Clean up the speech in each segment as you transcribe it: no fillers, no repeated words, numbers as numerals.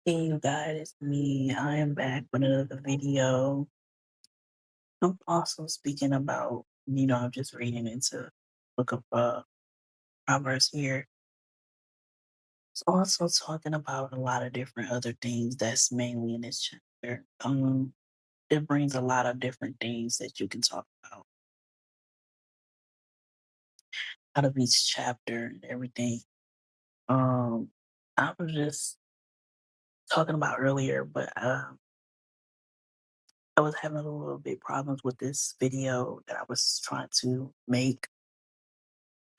Hey you guys, it's me. I am back with another video. I'm also speaking about, I'm just reading into book of Proverbs here. It's also talking about a lot of different other things that's mainly in this chapter. It brings a lot of different things that you can talk about out of each chapter and everything. Um, I was just talking about earlier, but I was having a little bit problems with this video that I was trying to make.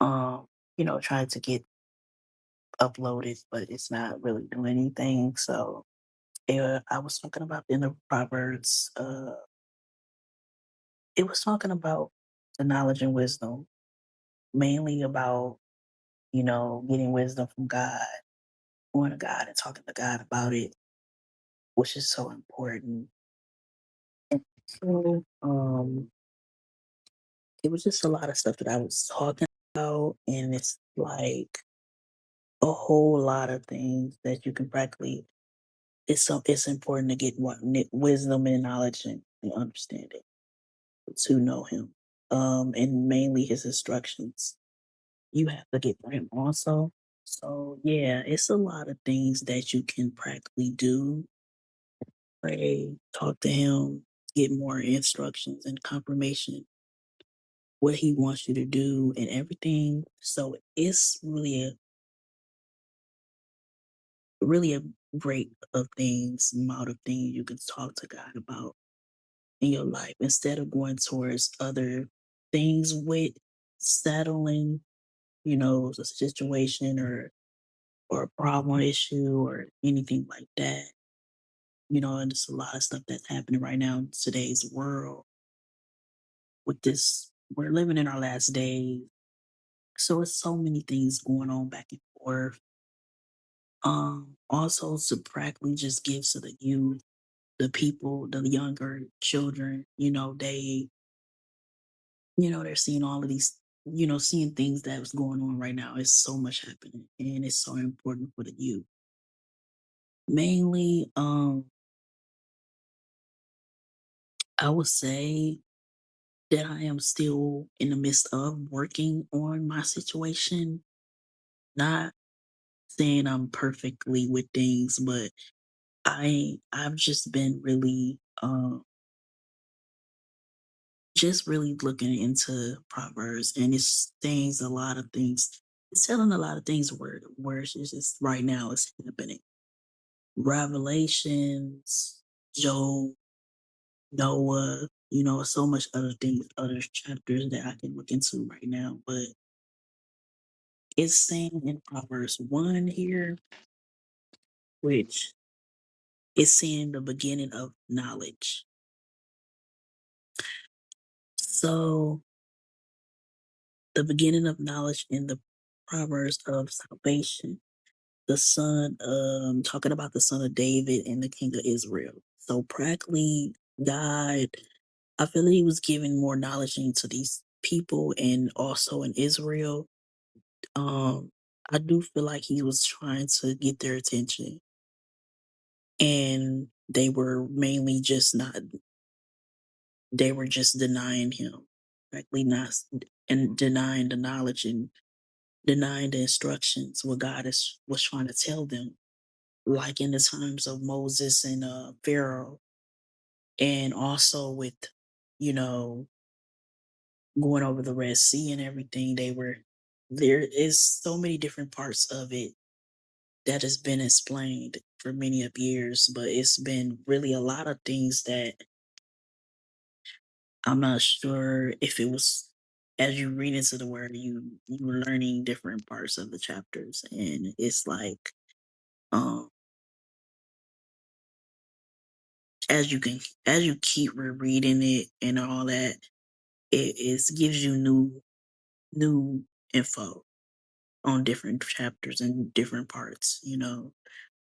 Um, trying to get uploaded, but it's not really doing anything. So I was talking about in the Proverbs, it was talking about the knowledge and wisdom, mainly about, getting wisdom from God, going to God and talking to God about it, which is so important. And so, it was just a lot of stuff that I was talking about, and it's like a whole lot of things that you can practically it's important to get wisdom and knowledge and understanding to know him. And mainly his instructions. You have to get from him also. So yeah, it's a lot of things that you can practically do. Pray, talk to him, get more instructions and confirmation what he wants you to do and everything. So it's really a great of things, amount of things you can talk to God about in your life instead of going towards other things with settling, a situation or a problem issue or anything like that. And there's a lot of stuff that's happening right now in today's world with this. We're living in our last days. So it's so many things going on back and forth. Also to practically just give to the youth, the people, the younger children, they're seeing all of these, seeing things that was going on right now. It's so much happening and it's so important for the youth. Mainly, I would say that I am still in the midst of working on my situation. Not saying I'm perfectly with things, but I've just been really just really looking into Proverbs, and it's things a lot of things. It's telling a lot of things where it's just right now it's happening. Revelations, Job, Noah, so much other things, other chapters that I can look into right now. But it's saying in Proverbs 1 here, which is saying the beginning of knowledge. So the beginning of knowledge in the Proverbs of salvation, the son, talking about the son of David and the king of Israel. So practically God, I feel that he was giving more knowledge into these people and also in Israel. Um, I do feel like he was trying to get their attention and they were just denying him, practically not and denying the knowledge and denying the instructions what was trying to tell them, like in the times of Moses and Pharaoh, and also with you know going over the Red Sea and everything. There is so many different parts of it that has been explained for many of years, but it's been really a lot of things that I'm not sure if it was as you read into the word, you were learning different parts of the chapters, and it's like um as you can as you keep rereading it and all that, it gives you new info on different chapters and different parts.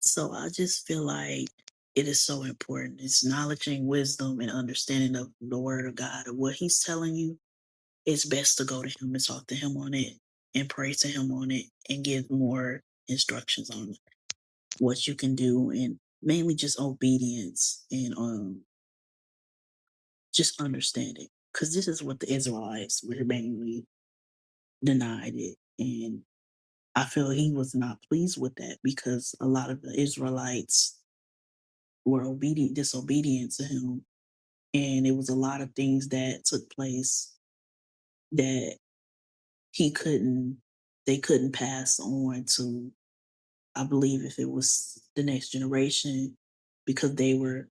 So I just feel like it is so important. It's knowledge and wisdom and understanding of the word of God and what he's telling you. It's best to go to him and talk to him on it and pray to him on it and get more instructions on it. what you can do, and mainly just obedience and just understanding. Because this is what the Israelites were mainly denied it. And I feel he was not pleased with that because a lot of the Israelites were disobedient to him. And it was a lot of things that took place that he couldn't, they couldn't pass on to, I believe, if it was the next generation, because they were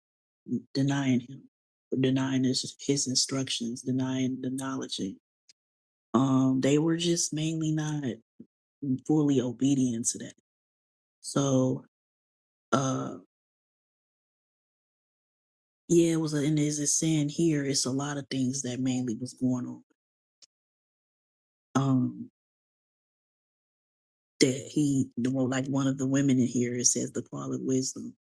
denying him, denying his instructions, denying the knowledge. They were just mainly not fully obedient to that. So, uh, yeah, it was, and as it's saying here, it's a lot of things that mainly was going on. Um, that well, like one of the women in here, it says the call of wisdom.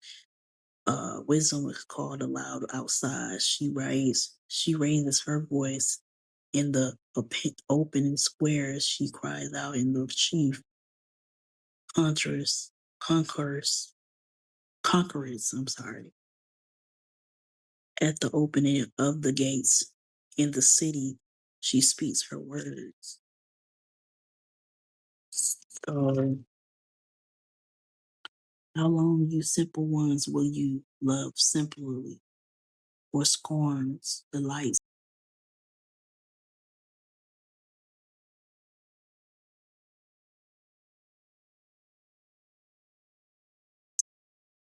Wisdom is called aloud outside. She raises her voice in the open squares. She cries out in the chief conquerors, conquerors, conquerors. I'm sorry. At the opening of the gates in the city, she speaks her words. So, how long, you simple ones, will you love simply, or scorns the lights?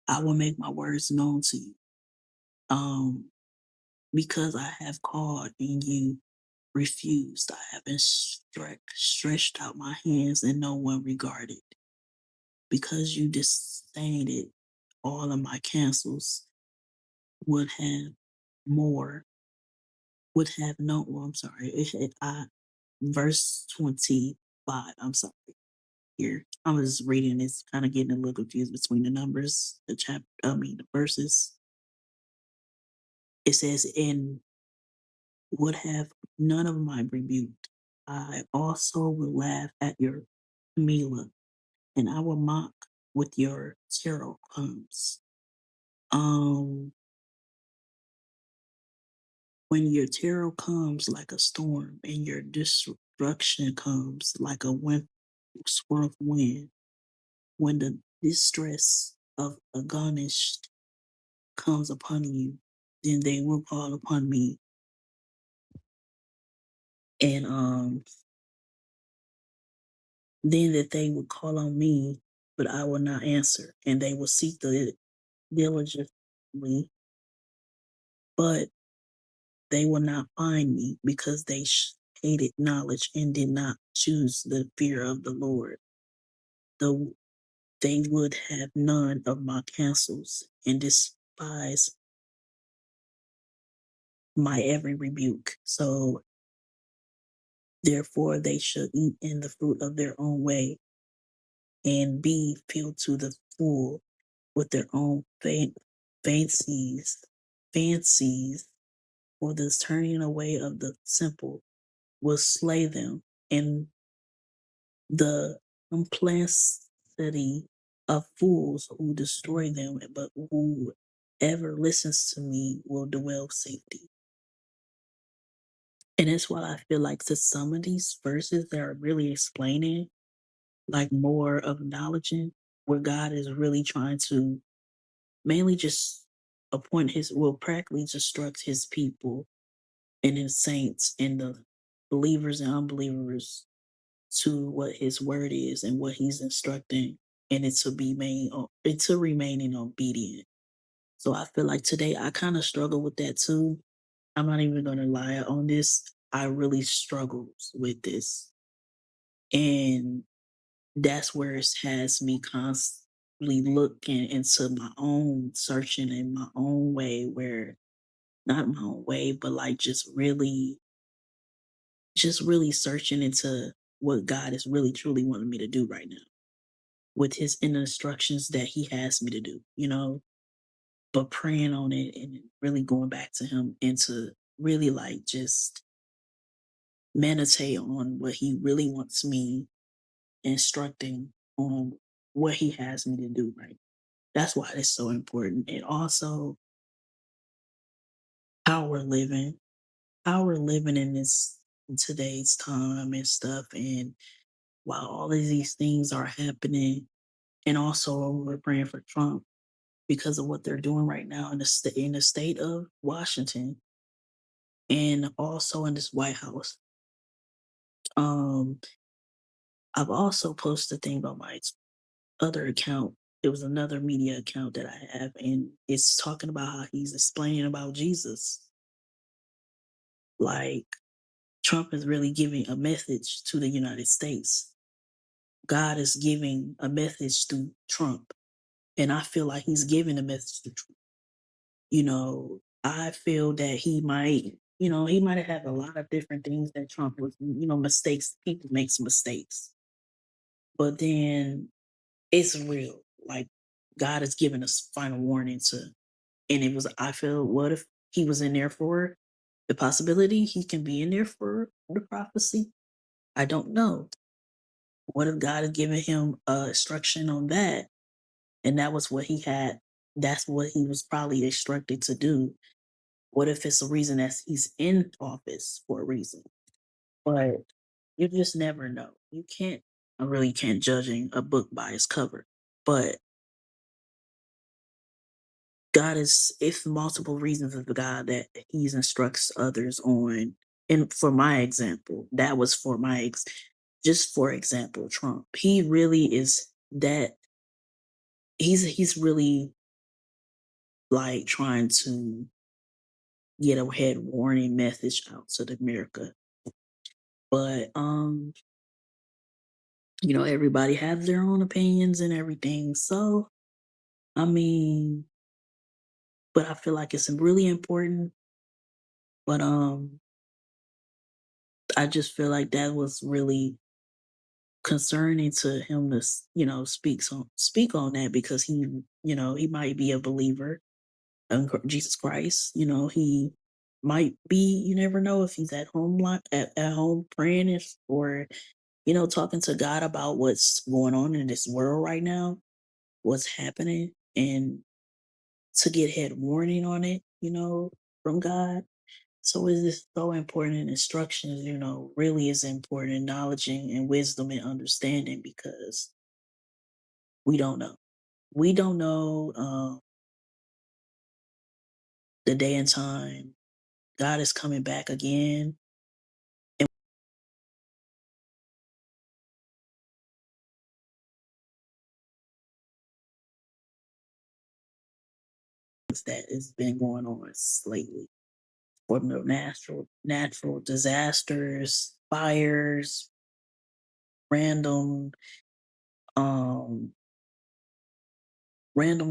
I will make my words known to you. Um, because I have called and you refused. I have been stretched out my hands and no one regarded. Because you disdained all of my cancels, would have more, would have no, well, I'm sorry, verse 25, I'm sorry, here. I was reading, it's kind of getting a little confused between the numbers, the verses. It says, and would have none of mine rebuked. I also will laugh at your Mila, and I will mock with your tarot comes. Um, when your tarot comes like a storm, and your destruction comes like a swirl of wind, when the distress of a garnished comes upon you, then they will call upon me, and then that they will call on me, but I will not answer, and they will seek the diligently, but they will not find me, because they hated knowledge and did not choose the fear of the Lord. Though they would have none of my counsels and despise my every rebuke. So therefore they should eat in the fruit of their own way, and be filled to the full with their own fancies, fancies, for this turning away of the simple will slay them, and the complexity of fools who destroy them, but whoever listens to me will dwell safety. And that's why I feel like, to some of these verses that are really explaining, like, more of knowledge, where God is really trying to mainly just appoint his, will practically instruct his people and his saints and the believers and unbelievers to what his word is and what he's instructing, and it to be made, it to remaining obedient. So I feel like today I kind of struggle with that too. I'm not even gonna lie on this. I really struggled with this. And that's where it has me constantly looking into my own, searching in my own way, where, not my own way, but like just really searching into what God is really truly wanting me to do right now, with his inner instructions that he has me to do, but praying on it and really going back to him, and to really like just meditate on what he really wants me instructing on, what he has me to do, right. That's why it's so important. And also how we're living, in this in today's time and stuff. And while all of these things are happening, and also we're praying for Trump because of what they're doing right now in the state of Washington and also in this White House. Um, I've also posted a thing on my other account. It was another media account that I have, and it's talking about how he's explaining about Jesus. Like Trump is really giving a message to the United States. God is giving a message to Trump. And I feel like he's giving a message to Trump. I feel that he might have had a lot of different things that Trump was, mistakes. People makes mistakes. But then it's real. Like God has given us final warning and it was, I feel, what if he was in there for the possibility he can be in there for the prophecy? I don't know. What if God had given him instruction on that? And that was what he had. That's what he was probably instructed to do. What if it's a reason that he's in office for a reason? But you just never know. I really can't judging a book by its cover. But God is, if multiple reasons of the God that He instructs others on. And for my example, that was for just for example, Trump. He really is that he's really like trying to get a head warning message out to the America. But everybody has their own opinions and everything. So I mean, but I feel like it's really important. But I just feel like that was really concerning to him to speak on that because he might be a believer in Jesus Christ. He might be. You never know if he's at home at home praying or talking to God about what's going on in this world right now, what's happening, and to get head warning on it, from God. So is this so important in instructions, really is important in knowledge and wisdom and understanding because we don't know. We don't know the day and time. God is coming back again. And that has been going on lately. From the natural disasters, fires, random um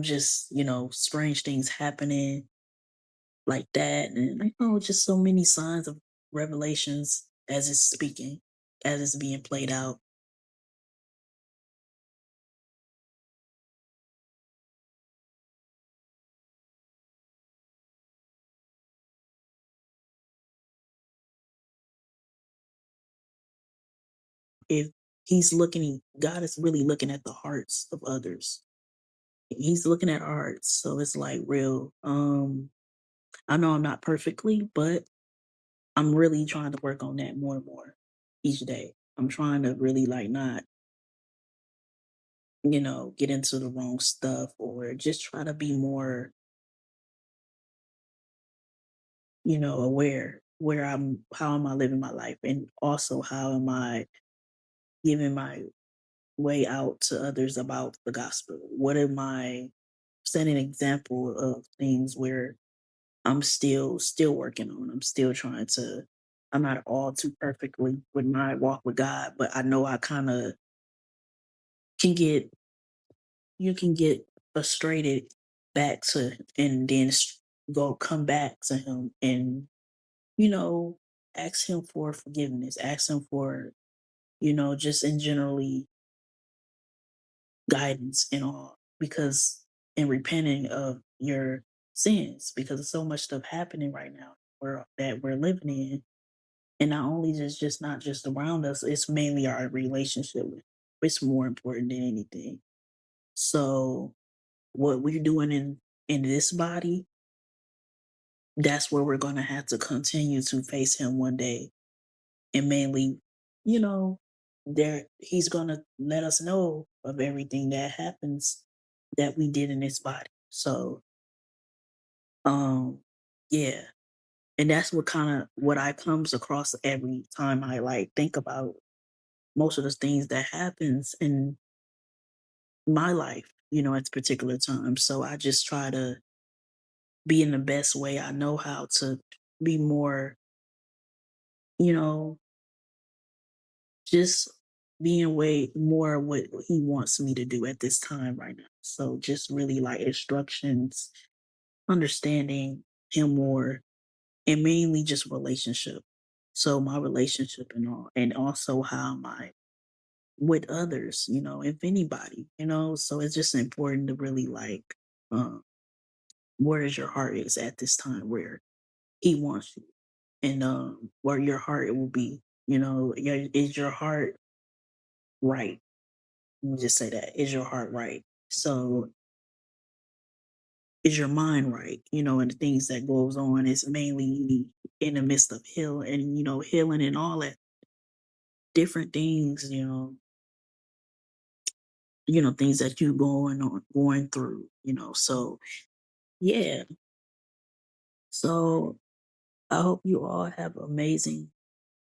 just, strange things happening like that. And just so many signs of revelations as it's speaking, as it's being played out. If God is really looking at the hearts of others. He's looking at our hearts. So it's like real. I know I'm not perfectly, but I'm really trying to work on that more and more each day. I'm trying to really like not, get into the wrong stuff or just try to be more, aware how am I living my life and also how am I giving my way out to others about the gospel? What am I setting an example of things where I'm still working on? I'm still trying to I'm not all too perfectly with my walk with God, but I know I kind of can get you can get frustrated back to and then come back to him and you know ask him for forgiveness, ask him for just in generally guidance and all because and repenting of your sins because there's so much stuff happening right now that we're living in and not only just not just around us, it's mainly our relationship with it's more important than anything. So what we're doing in this body, that's where we're gonna have to continue to face him one day. And mainly, you know, there he's gonna let us know of everything that happens that we did in this body. So, um, yeah. And that's what kind of what I comes across every time I like think about most of the things that happens in my life, at particular times. So I just try to be in the best way I know how to be more, you know, just being way more what he wants me to do at this time right now. So just really like instructions, understanding him more, and mainly just relationship. So my relationship and all, and also how am I with others, if anybody, so it's just important to really like, um, where is your heart is at this time where he wants you, and where your heart will be, is your heart right? Let me just say that. Is your heart right? So is your mind right? And the things that goes on is mainly in the midst of healing and healing and all that different things, things that you going through, So yeah. So I hope you all have amazing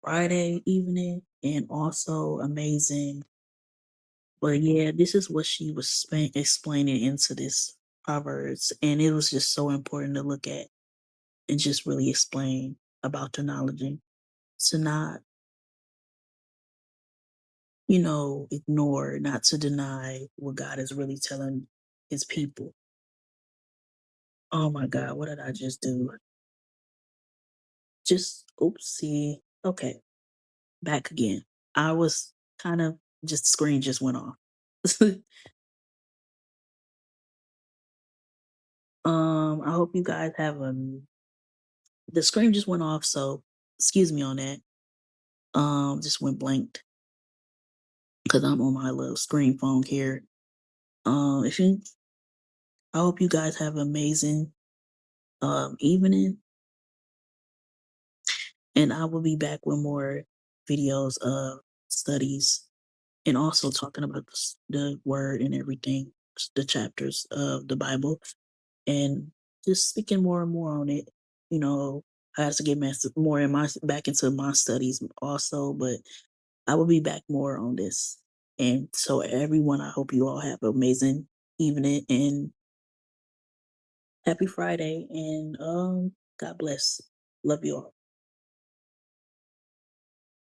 Friday evening and also amazing. But yeah, this is what she was explaining into this Proverbs, and it was just so important to look at and just really explain about the knowledge and to not, ignore, not to deny what God is really telling his people. Oh my God, what did I just do? Just oopsie. Okay, back again. I was kind of just the screen just went off. I hope you guys have the screen just went off, so excuse me on that. Just went blanked because I'm on my little screen phone here. If you, I hope you guys have an amazing evening, and I will be back with more videos of studies and also talking about the word and everything, the chapters of the Bible, and just speaking more and more on it. I have to get more in my back into my studies also, but I will be back more on this. And so everyone, I hope you all have an amazing evening and happy Friday and God bless. Love you all.